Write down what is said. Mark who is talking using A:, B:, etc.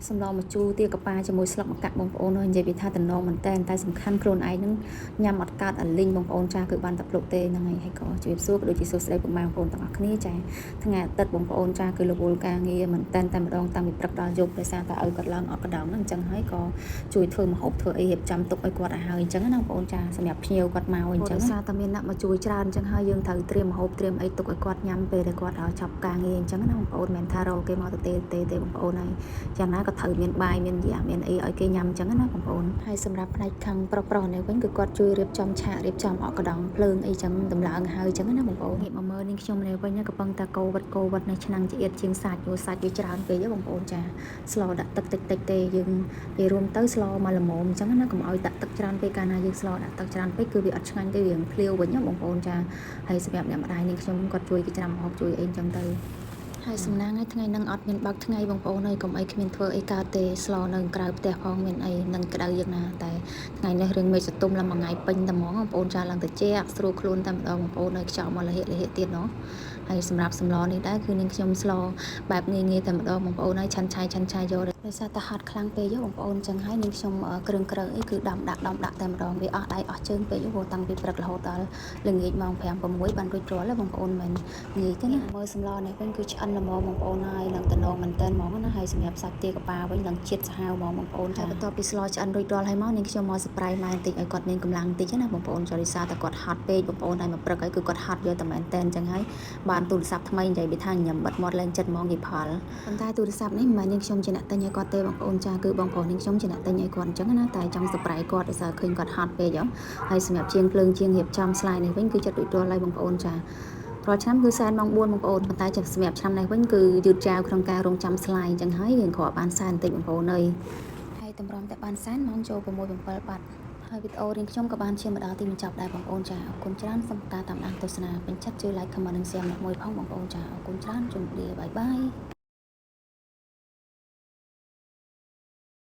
A: សម្លម្ជូរទាកាប៉ាជាមួយស្លឹកម្កាក់បងប្អូននិយាយពីថាតំណងមែនតែសំខាន់ខ្លួនឯងនឹងញ៉ាំអត់កើតអាលីងបងប្អូនចាគឺបានតែភ្លុកទេហ្នឹងហើយក៏ជម្រាបសួរក៏ដូចជាសួស្តីពុកម៉ែបងប្អូនទាំងអស់គ្នាចាថ្ងៃអាទិត្យបងប្អូនចាគឺរវល់ការងារមែនតែម្ដងតាំងពីព្រឹកដល់យប់ដោយសារតែឲ្យគាត់ឡើងអត់កដងហ្នឹងអញ្ចឹងហើយក៏ជួយធ្វើម្ហូបធ្វើអីរៀបចំទុកឲ្យគាត់ឲ្យហើយអញ្ចឹងណាបងប្អូនចាសម្រាប់ភ្ញៀវគាត់មកអញ្ចឹងដោយសារតែមានអ្នកមកជួយច្រើនអញ្ចឹងហើយយើងត្រូវត្រៀមម្ហូបត្រៀមអីទុកឲ្យគាត់ញ៉ាំពេលដែលគាត់ចប់ការងារអញ្ចឹងណាបងប្អូនមិនថារកគេមកទេបងប្អូនហើយយ៉ាងណាក៏ត្រូវមានបាយមានយ៉ាមានអីឲ្យគេញ៉ាំអញ្ចឹងណាបងប្អូនហើយសម្រាប់ផ្នែកខាងប្រុសនេះវិញគឺគាត់ជួយរៀបចំឆាករៀបចំអកកដងភ្លើងអីចឹងដំឡើងហើយអញ្ចឹងណាបងប្អូនងាកមកមើលនាងខ្ញុំនេះវិញក៏ប៉ុន្តែកូវិតនៅឆ្នាំងជាអៀតជាងសាច់យូរសាច់វាច្រើនពេកបងប្អូនចាស្លដាក់ទឹកតិចទេយើងនិយាយរួមទៅស្លមកល្មមអញ្ចឹងណាកុំឲ្យដាក់ទឹកច្រើនពេកកាលណាយើងស្លដាក់ទឹកច្រើនពេកគឺវាអត់ឆ្ងាញ់ទេវាភ្លាវវិញបងប្អូនចាហើយសម្រាប់អ្នកម្ដាយនាងខ្ញុំគាត់ជួយគេច្រាំម្ហូបជួយអីអញ្ចឹងទៅហើយសំណាងឲ្យថ្ងៃហ្នឹងអត់មានបើកថ្ងៃបងប្អូនហើយកុំអីគ្មានធ្វើអីកើតទេស្លនៅក្រៅផ្ទះផងមានអីនឹងក្តៅយ៉ាងណាតែថ្ងៃនេះរឿងមេឃសតុំឡើងមួយថ្ងៃពេញតែហ្មងបងប្អូនចាឡើងទៅជែកស្រួលខ្លួនតែម្ដងបងប្អូនឲ្យខ្យល់មកលហិទៀតណោះហើយសម្រាប់សម្លនេះដែរគឺនាងខ្ញុំស្លបែបងាយតែម្ដងបងប្អូនហើយឆាន់ឆាយយកដោយសារតែហត់ខ្លាំងពេកបងប្អូនអញ្ចឹងហើយនាងខ្ញុំគ្រឿងអីគឺដំដាក់តែម្ដងវាអស់ដៃអស់ជើងពេកព្រោះតាំងពីព្រឹករហូតដល់ល្ងាចម៉ោង5 6បានរួចរាល់បងប្អូនមិនងាយទេណាមើលសម្លនេះវិញគឺឆ្អិនល្មមបងប្អូនហើយឡើងតំណងមែនតើហ្មងណាហើយសម្រាប់សាច់ទាកាប៉ាវិញឡើងជាតិសាហាវហ្មងបងប្អូនហើយបន្ទាប់ពីស្លឆ្អិនរួចរាល់ហើយមកនាងខ្ញុំមកសប្រៃម៉ែបន្តិចឲ្យគាត់មានកម្លាំងបន្តិចណាបងប្អូនចរិសាតែគាត់ហត់ពេកបងប្អូនហើយមកព្រឹកហើយគឺគាត់ហត់យកតែមែនតើអញ្ចឹងហើយបានទូរស័ព្ទថ្មីនិយាយពីថាញ៉ាំបិទមាត់ឡើងចិត្តហ្មងគេផលប៉ុន្តែទូរស័ព្ទនេះមិនមែននាងខ្ញុំជាអ្នកទិញឲ្យគាត់ទេបងប្អូនចាគឺបងប្អូននាងខ្ញុំជាអ្នកទិញឲ្យគាត់អញ្ចឹងណាតែចង់សប្រៃគាត់ដោយសារឃើញគាត់ហត់ពេកហើយសម្រាប់ជាងភ្លើងជាងរៀបចំស្លាយនេះវិញគឺចិត្តរួចរាល់ហើយបងប្អូនចារាល់ឆ្នាំគឺសែនម៉ោង4បងប្អូនប៉ុន្តែសម្រាប់ឆ្នាំនេះវិញគឺយឺតយ៉ាវក្នុងការរងចាំស្លាយអញ្ចឹងហើយយើងគ្រាន់បានសែនបន្តិចបងប្អូនហើយតម្រាំតែបានសែនម៉ោងចូល6 7បាត់ហើយវីដេអូរៀងខ្ញុំក៏បានឈានមកដល់ទីបញ្ចប់ដែរបងប្អូនចាអរគុណច្រើនសម្រាប់ការតាមដានទស្សនាពេញចិត្តជួយ like comment និង share មួយផងបងប្អូនចាអរគុណច្រើនជម្រាបលាបាយ